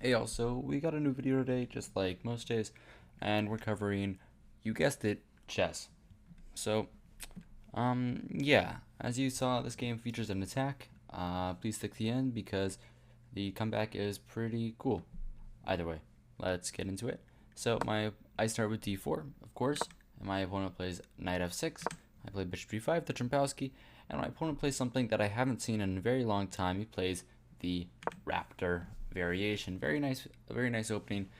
Hey, also, we got a new video today, just like most days, and we're covering, you guessed it, chess. So, yeah, as you saw, this game features an attack. Please stick to the end because the comeback is pretty cool. Either way, let's get into it. So, I start with d4, of course, and my opponent plays knight f6. I play bishop g5, the Trompowsky, and my opponent plays something that I haven't seen in a very long time. He plays the Raptor variation. Very nice opening.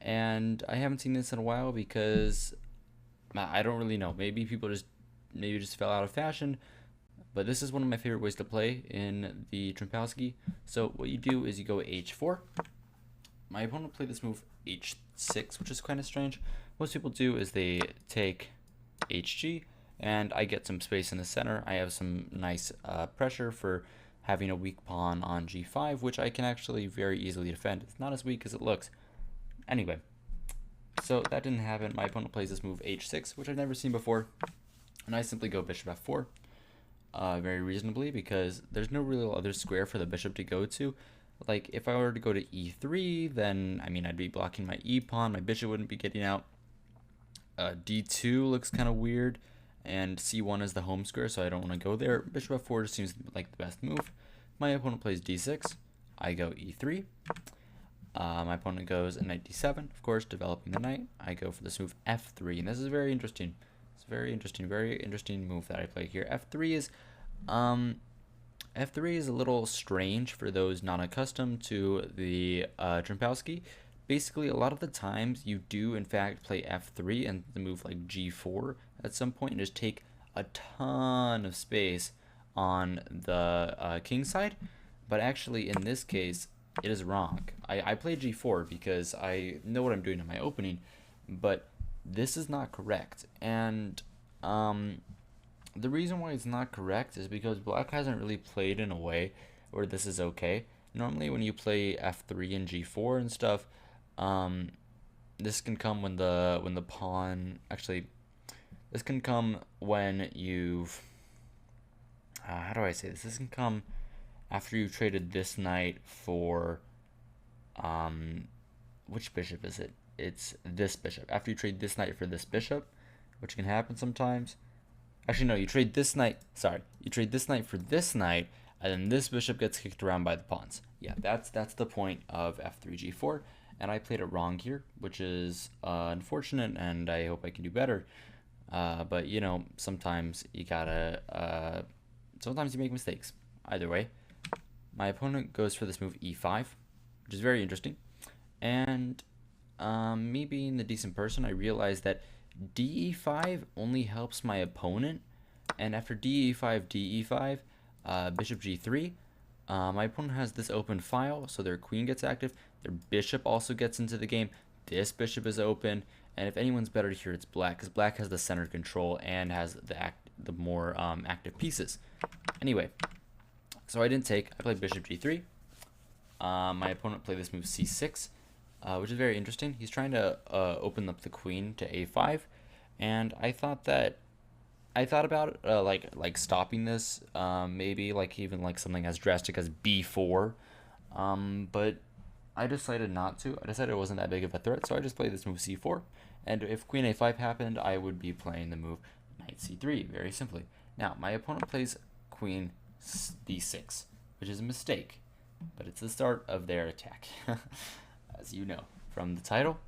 And I haven't seen this in a while because I don't really know. Maybe just fell out of fashion. But this is one of my favorite ways to play in the Trompowsky. So what you do is you go h4. My opponent played this move h6, which is kind of strange. Most people do is they take hg, and I get some space in the center. I have some nice pressure for having a weak pawn on g5, which I can actually very easily defend. It's not as weak as it looks. Anyway, so that didn't happen. My opponent plays this move h6, which I've never seen before, and I simply go bishop f4, very reasonably, because there's no real other square for the bishop to go to. Like, if I were to go to e3, then, I mean, I'd be blocking my e pawn, my bishop wouldn't be getting out. D2 looks kind of weird, and c1 is the home square, so I don't want to go there. Bishop f4 just seems like the best move. My opponent plays d6. I go e3. My opponent goes knight d7, of course, developing the knight. I go for this move f3, and this is very interesting. It's very interesting move that I play here. Um, F3 is a little strange for those not accustomed to the Trompowsky. Basically, a lot of the times you do, in fact, play F3 and the move like G4 at some point and just take a ton of space on the king side. But actually, in this case, it is wrong. I play G4 because I know what I'm doing in my opening, but this is not correct. And the reason why it's not correct is because black hasn't really played in a way where this is okay. Normally, when you play f3 and g4 and stuff, um, this can come when the pawn actually. This can come when you've. How do I say this? This can come after you've traded this knight for. Um, which bishop is it? It's this bishop. After you trade this knight for this bishop, which can happen sometimes. Actually, no, you trade this knight. Sorry, you trade this knight for this knight, and then this bishop gets kicked around by the pawns. Yeah, that's the point of f3 g4, and I played it wrong here, which is unfortunate, and I hope I can do better. But you know, sometimes you gotta. Sometimes you make mistakes. Either way, my opponent goes for this move e5, which is very interesting, and me being the decent person, I realized that de5 only helps my opponent, and after de5, bishop g3, my opponent has this open file, so their queen gets active, their bishop also gets into the game, this bishop is open, and if anyone's better here, it's black, because black has the center control and has the more active pieces. Anyway, so I didn't take, I played bishop g3. My opponent played this move c6, which is very interesting. He's trying to open up the queen to a5, and I thought about like stopping this, maybe like even like something as drastic as b4, but I decided not to. I decided it wasn't that big of a threat, so I just played this move c4, and if queen a5 happened, I would be playing the move knight c3 very simply. Now my opponent plays queen d6, which is a mistake, but it's the start of their attack, as you know from the title.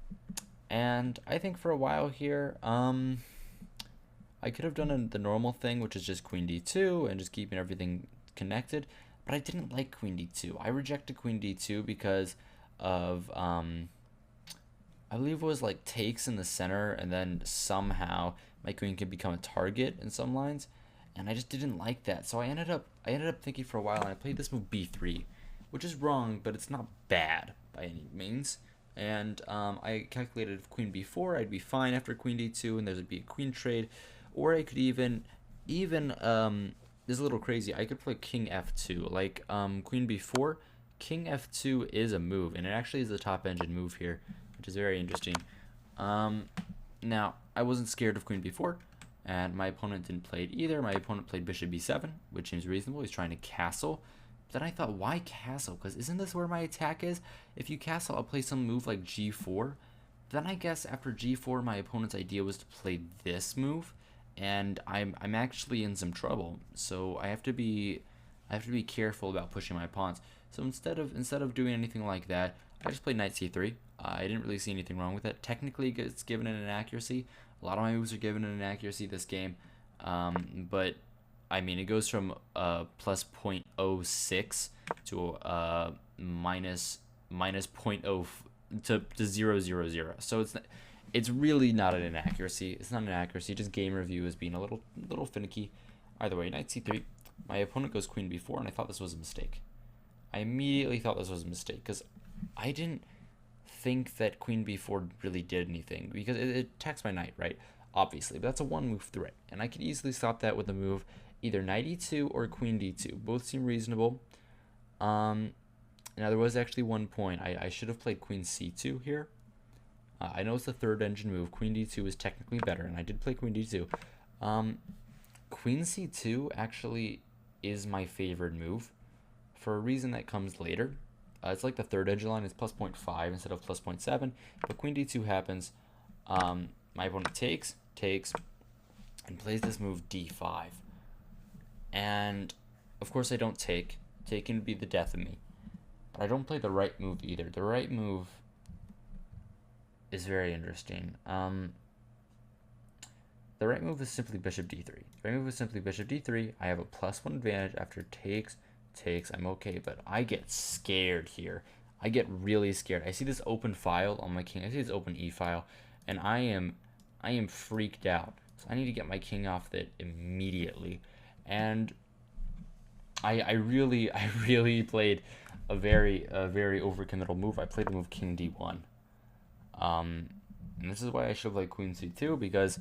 And I think for a while here, I could have done the normal thing, which is just queen d2 and just keeping everything connected, but I didn't like queen d2. I rejected queen d2 because of, I believe it was like takes in the center, and then somehow my queen could become a target in some lines, and I just didn't like that. So I ended up thinking for a while, and I played this move b3, which is wrong, but it's not bad by any means. And I calculated if queen b4, I'd be fine after queen d2, and there'd be a queen trade, or I could even this is a little crazy. I could play king f2, like queen b4. King f2 is a move, and it actually is the top engine move here, which is very interesting. Um, Now I wasn't scared of queen b4, and my opponent didn't play it either. My opponent played bishop b7, which seems reasonable. He's trying to castle, then I thought, why castle? Because isn't this where my attack is? If you castle, I'll play some move like g4. Then I guess after g4, my opponent's idea was to play this move, and I'm actually in some trouble. So I have to be careful about pushing my pawns. So instead of doing anything like that, I just played knight c3. I didn't really see anything wrong with it. Technically, it's given an inaccuracy. A lot of my moves are given an inaccuracy this game, but I mean, it goes from plus 0.06 to minus 0.0 to 000. So it's really not an inaccuracy. It's not an accuracy. Just game review is being a little finicky. Either way, knight c3. My opponent goes queen b4, and I thought this was a mistake. I immediately thought this was a mistake because I didn't think that queen b4 really did anything because it attacks my knight, right? Obviously, but that's a one move threat, and I could easily stop that with a move either knight e2 or queen d2. Both seem reasonable. Now there was actually one point. I should have played queen c2 here. I know it's the third engine move. Queen d2 is technically better, and I did play queen d2. Queen c2 actually is my favorite move for a reason that comes later. It's like the third edge line. It's plus 0.5 instead of plus 0.7. But queen d2 happens. My opponent takes, and plays this move d5. And, of course, I don't take. Taking would be the death of me. But I don't play the right move either. The right move is very interesting. The right move is simply bishop d3. The right move is simply bishop d3. I have a +1 advantage after takes. I'm okay, but I get scared here. I get really scared. I see this open file on my king. I see this open e file, and I am freaked out. So I need to get my king off that immediately. And I really played a very overcommittal move. I played the move king d1. And this is why I should have played queen c2, because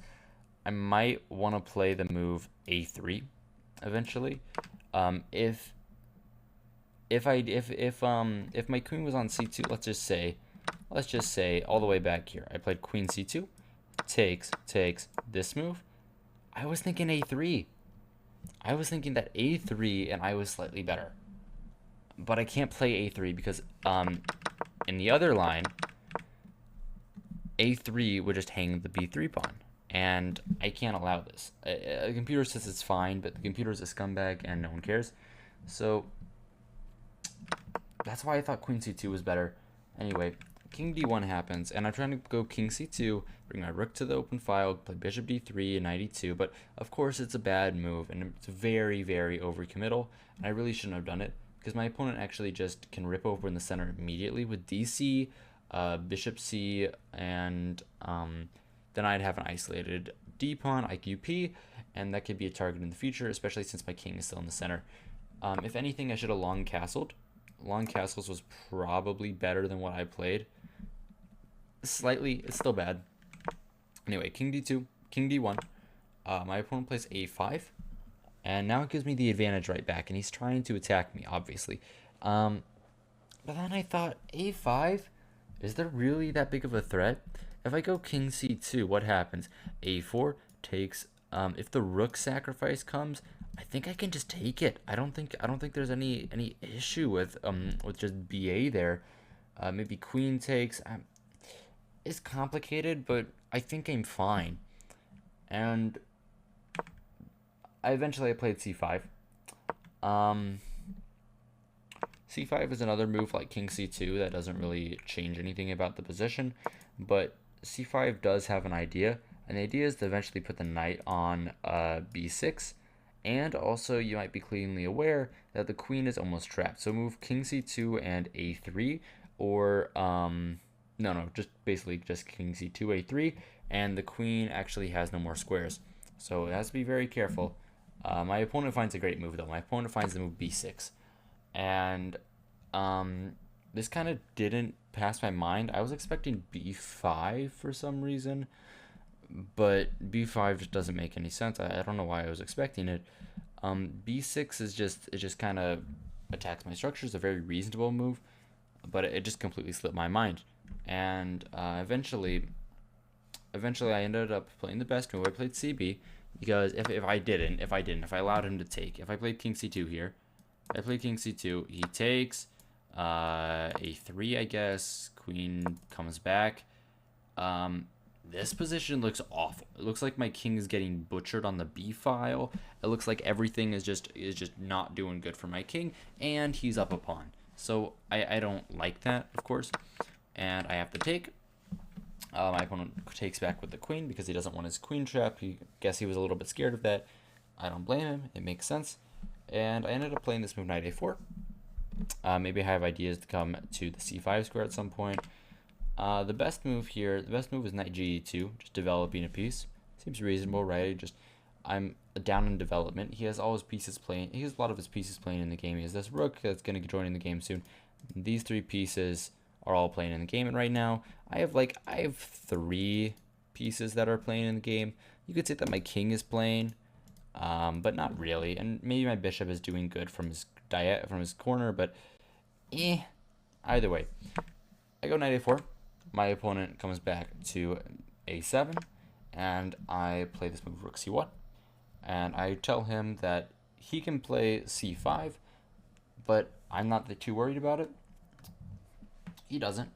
I might want to play the move a3 eventually. If my queen was on c2, let's just say all the way back here, I played queen c2, takes this move. I was thinking a3. I was thinking that a3 and I was slightly better. But I can't play a3 because in the other line, a3 would just hang the b3 pawn. And I can't allow this. The computer says it's fine, but the computer is a scumbag and no one cares. So that's why I thought queen c2 was better. Anyway, king d1 happens, and I'm trying to go king c2, bring my rook to the open file, play bishop d3 and knight e2, but of course it's a bad move, and it's very overcommittal, and I really shouldn't have done it, because my opponent actually just can rip over in the center immediately with dc, bishop c, and then I'd have an isolated d pawn, IQP, and that could be a target in the future, especially since my king is still in the center. If anything, I should have long castled. Long castles was probably better than what I played. Slightly, it's still bad. Anyway, king d2, king d1. My opponent plays a5, and now it gives me the advantage right back, and he's trying to attack me, obviously. But then I thought, a5? Is there really that big of a threat? If I go king c2, what happens? a4 takes. If the rook sacrifice comes, I think I can just take it. I don't think there's any issue with just ba there. Maybe queen takes. It's complicated, but I think I'm fine. And I played c5. C5 is another move like king c2 that doesn't really change anything about the position, but c5 does have an idea, and the idea is to eventually put the knight on b6, and also you might be cleanly aware that the queen is almost trapped. So move king c2 and a3, or just king c2, a3, and the queen actually has no more squares. So it has to be very careful. My opponent finds a great move though. My opponent finds the move b6, and this kind of didn't pass my mind. I was expecting b5 for some reason, but b5 just doesn't make any sense. I don't know why I was expecting it. b6 is just kind of attacks my structure. It's a very reasonable move, but it just completely slipped my mind. And eventually I ended up playing the best move. I played cb, because if I allowed him to take, if I played king c2 here, I play king c2. He takes a3, I guess. Queen comes back. This position looks awful. It looks like my king is getting butchered on the b file. It looks like everything is just not doing good for my king, and he's up a pawn. So I don't like that, of course, and I have to take. My opponent takes back with the queen because he doesn't want his queen trap. He guess he was a little bit scared of that. I don't blame him. It makes sense. And I ended up playing this move knight a4. Maybe I have ideas to come to the c5 square at some point. The best move is knight ge2, just developing a piece. Seems reasonable, right? I'm down in development. He has all his pieces playing. He has a lot of his pieces playing in the game. He has this rook that's going to join in the game soon. These 3 pieces are all playing in the game, and right now I have 3 pieces that are playing in the game. You could say that my king is playing, but not really. And maybe my bishop is doing good from his corner, but either way, I go knight a4. My opponent comes back to a7, and I play this move rook c1, and I tell him that he can play c5, but I'm not too worried about it. He doesn't.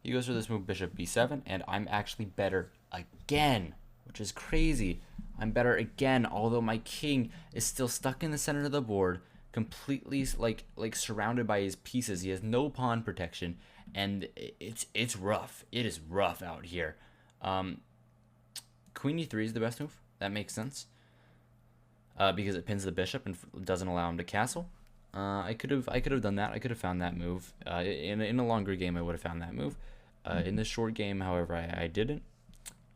He goes for this move bishop b7, and I'm actually better again, which is crazy. I'm better again, although my king is still stuck in the center of the board, completely like surrounded by his pieces. He has no pawn protection, and it's rough. It is rough out here. Queen e3 is the best move. That makes sense, because it pins the bishop and doesn't allow him to castle. I could have done that. I could have found that move. In a longer game, I would have found that move. In this short game, however, I didn't.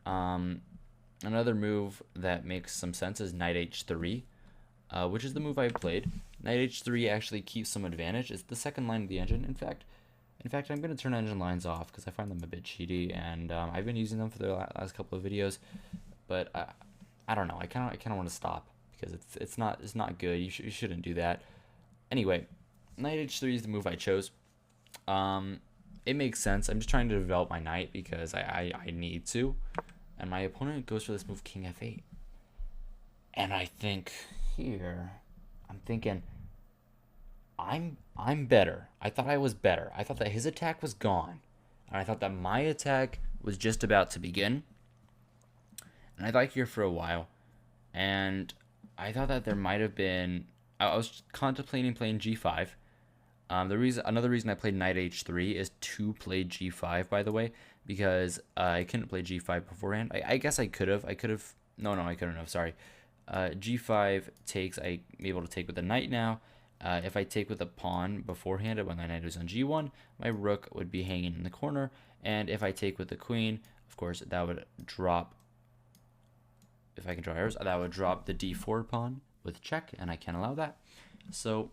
Another move that makes some sense is knight h3, which is the move I played. Knight h3 actually keeps some advantage. It's the second line of the engine, in fact. I'm going to turn engine lines off because I find them a bit cheaty, and I've been using them for the last couple of videos, but I don't know. I kind of want to stop because it's not good. You shouldn't do that. Anyway, knight h3 is the move I chose. It makes sense. I'm just trying to develop my knight because I need to. And my opponent goes for this move king f8. And I think here, I'm thinking, I'm better. I thought I was better. I thought that his attack was gone. And I thought that my attack was just about to begin. And I thought here for a while. And I thought that there might have been... I was contemplating playing g5. Another reason I played knight h3 is to play g5, by the way, because I couldn't play g5 beforehand. I guess I could have. No, I couldn't have. Sorry. G5 takes. I'm able to take with the knight now. If I take with the pawn beforehand, when the knight was on g1, my rook would be hanging in the corner. And if I take with the queen, of course, that would drop. If I can draw arrows, that would drop the d4 pawn with check, and I can't allow that. So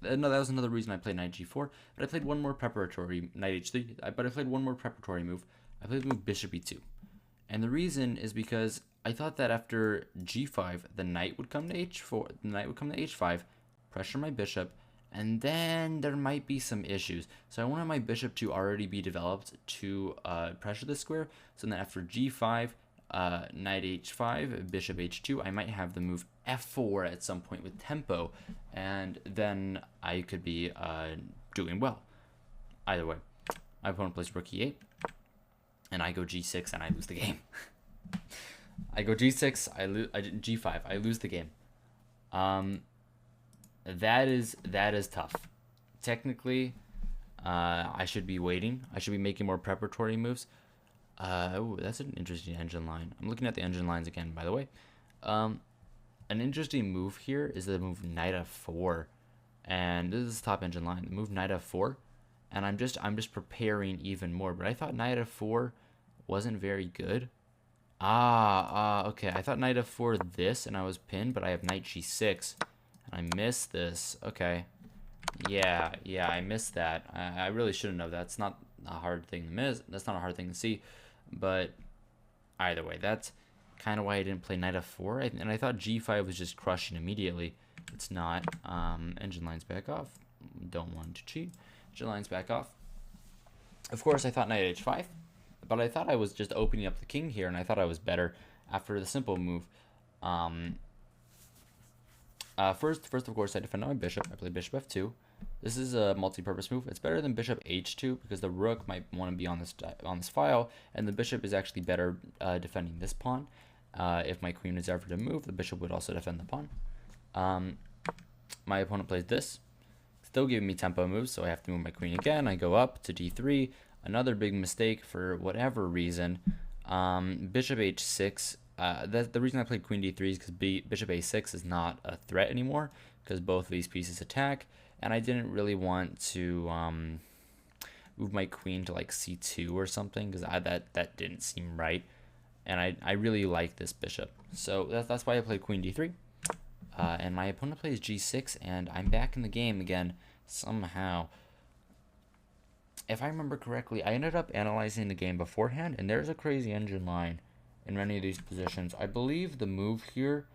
no, that was another reason I played knight g4. But I played one more preparatory knight h3. But I played one more preparatory move. I played the move bishop e2, and the reason is because I thought that after g5, the knight would come to h4. The knight would come to h5, pressure my bishop, and then there might be some issues. So I wanted my bishop to already be developed to pressure the square. So then after g5, knight h5, bishop h2, I might have the move f4 at some point with tempo, and then I could be doing well. Either way, my opponent plays rook e8, and I go g6, and I lose the game. I go g6, g5, I lose the game. That is tough. Technically, I should be waiting. I should be making more preparatory moves. Oh, that's an interesting engine line. I'm looking at the engine lines again, by the way. An interesting move here is the move knight f4, and this is top engine line. The move knight f4, and I'm just preparing even more. But I thought knight f4 wasn't very good. Okay. I thought knight f4 this, and I was pinned, but I have knight g6, and I missed this. Okay. Yeah, I missed that. I really shouldn't have. That's not a hard thing to miss. That's not a hard thing to see. But either way, that's kind of why I didn't play knight f4. And I thought g5 was just crushing immediately. It's not. Engine lines back off. Don't want to cheat. Engine lines back off. Of course, I thought knight h5. But I thought I was just opening up the king here, and I thought I was better after the simple move. First, of course, I defend on my bishop. I play bishop f2. This is a multi-purpose move. It's better than bishop h2 because the rook might want to be on this file, and the bishop is actually better defending this pawn. If my queen is ever to move, the bishop would also defend the pawn. My opponent plays this, still giving me tempo moves, so I have to move my queen again. I go up to d3. Another big mistake for whatever reason. Bishop h6. The reason I played queen d3 is because bishop a6 is not a threat anymore because both of these pieces attack, and I didn't really want to move my queen to like c2 or something because that didn't seem right, and I really like this bishop, so that's why I played queen d3. And my opponent plays g6, and I'm back in the game again somehow. If I remember correctly, I ended up analyzing the game beforehand, and there's a crazy engine line in many of these positions. I believe the move here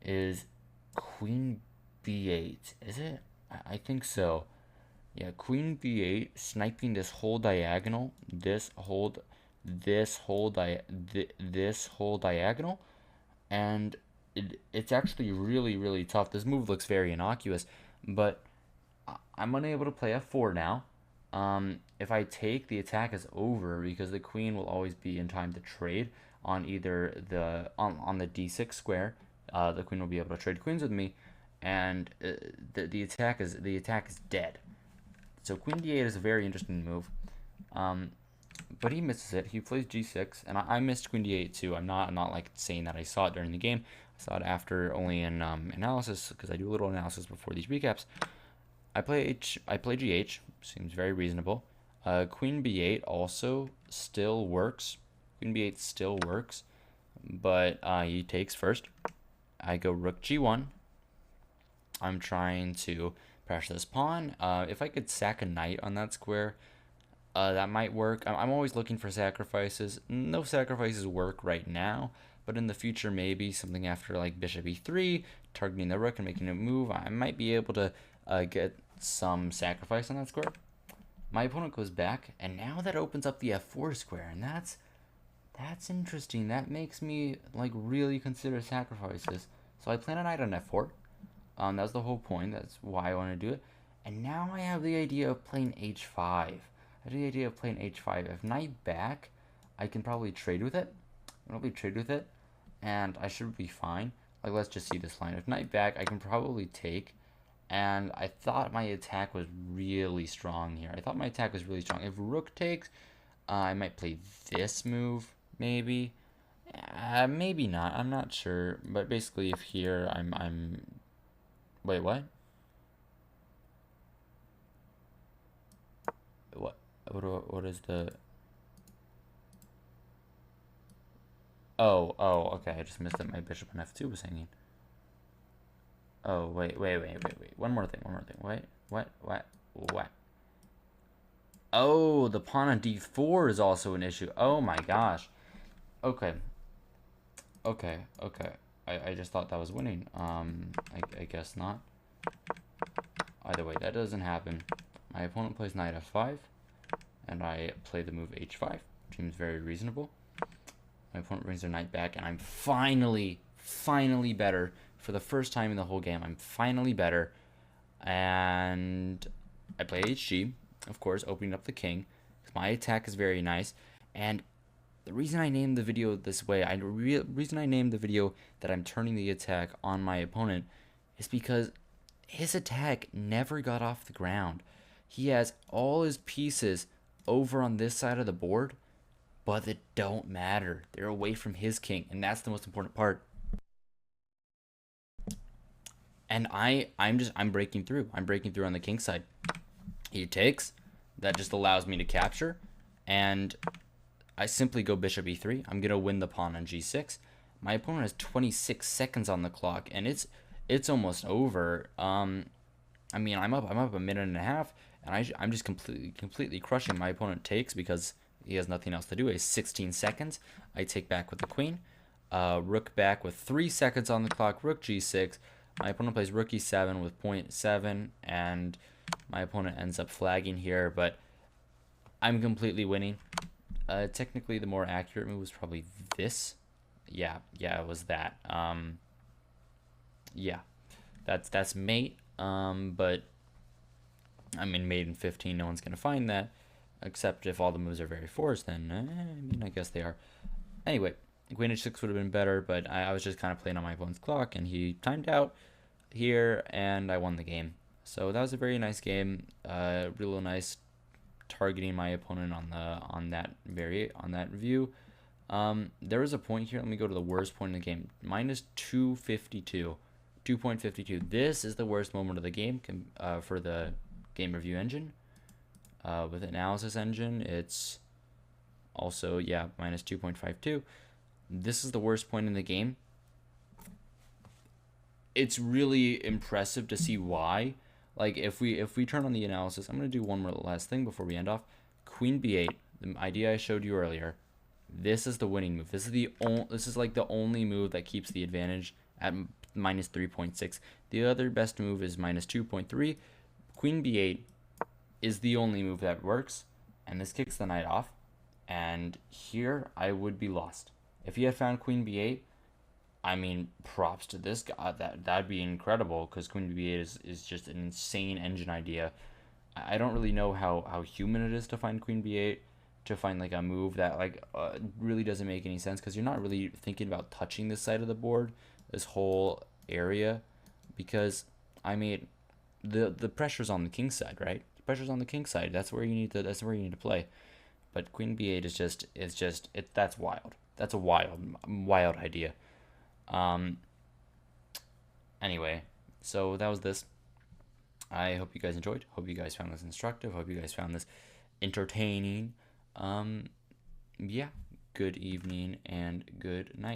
is queen b8. Is it? I think so. Yeah, queen b8, sniping this whole diagonal, this whole diagonal, and it's actually really, really tough. This move looks very innocuous, but I'm unable to play f4 now. If I take, the attack is over because the queen will always be in time to trade on either on the d6 square. The queen will be able to trade queens with me, and the attack is dead. So queen d8 is a very interesting move. But he misses it. He plays g6, and I missed queen d8 too. I'm not like saying that I saw it during the game. I saw it after, only in analysis, because I do a little analysis before these recaps. I play gh. Seems very reasonable. Queen b8 also still works. Queen b8 still works, but he takes first. I go rook g1. I'm trying to pressure this pawn. If I could sack a knight on that square, that might work. I'm always looking for sacrifices. No sacrifices work right now, but in the future, maybe something after like bishop e3, targeting the rook and making a move, I might be able to get some sacrifice on that square. My opponent goes back, and now that opens up the f4 square, and that's interesting. That makes me like really consider sacrifices. So I plan a knight on f4. That's the whole point. That's why I want to do it. And now I have the idea of playing h5. If knight back, I can probably trade with it. And I should be fine. Like, let's just see this line. If knight back, I can probably take. And I thought my attack was really strong here. If rook takes, I might play this move, maybe. Maybe not. I'm not sure. But basically, if here, I'm... Wait, what? What is the... Oh, okay. I just missed that my bishop on f2 was hanging. Oh, wait. One more thing. Wait, what? Oh, the pawn on d4 is also an issue. Oh my gosh. Okay. I just thought that was winning. I guess not. Either way, that doesn't happen. My opponent plays knight f5, and I play the move h5. Seems very reasonable. My opponent brings their knight back, and I'm finally better. For the first time in the whole game, I'm finally better. And I play hg, of course, opening up the king. My attack is very nice. And the reason I named the video this way, reason I named the video that I'm turning the attack on my opponent, is because his attack never got off the ground. He has all his pieces over on this side of the board, but it don't matter. They're away from his king, and that's the most important part. And I'm breaking through. I'm breaking through on the king side. He takes. That just allows me to capture, and I simply go bishop e3. I'm gonna win the pawn on g6. My opponent has 26 seconds on the clock, and it's almost over. I mean, I'm up a minute and a half, and I'm just completely crushing. My opponent takes because he has nothing else to do. He has 16 seconds. I take back with the queen. Rook back with 3 seconds on the clock. Rook g6. My opponent plays rook e7 with 0.7, and my opponent ends up flagging here, but I'm completely winning. Technically, the more accurate move was probably this. Yeah, it was that. Yeah, That's mate. But I mean, mate in 15, no one's gonna find that, except if all the moves are very forced. Then I mean, I guess they are. Anyway, Queen H6 would have been better, but I was just kind of playing on my opponent's clock, and he timed out here, and I won the game. So that was a very nice game. Real nice targeting my opponent on that view. There was a point here. Let me go to the worst point in the game. Minus 252. 2.52. This is the worst moment of the game for the game review engine. With analysis engine, it's also, yeah, minus 2.52. This is the worst point in the game. It's really impressive to see why. Like, if we turn on the analysis, I'm going to do one more last thing before we end off. Queen b8, the idea I showed you earlier. This is the winning move. This is like the only move that keeps the advantage at minus 3.6. The other best move is minus 2.3. Queen b8 is the only move that works, and this kicks the knight off. And here I would be lost. If he had found Queen b8, I mean, props to this guy. That'd be incredible, because Queen b8 is just an insane engine idea. I don't really know how human it is to find Queen b8, to find like a move that like really doesn't make any sense, because you're not really thinking about touching this side of the board, this whole area, because I mean, the pressure's on the king side, right? The pressure's on the king side. That's where you need to play. But Queen b8 that's wild. That's a wild idea. Anyway, so that was this. I hope you guys enjoyed. Hope you guys found this instructive. Hope you guys found this entertaining. Yeah. Good evening and good night.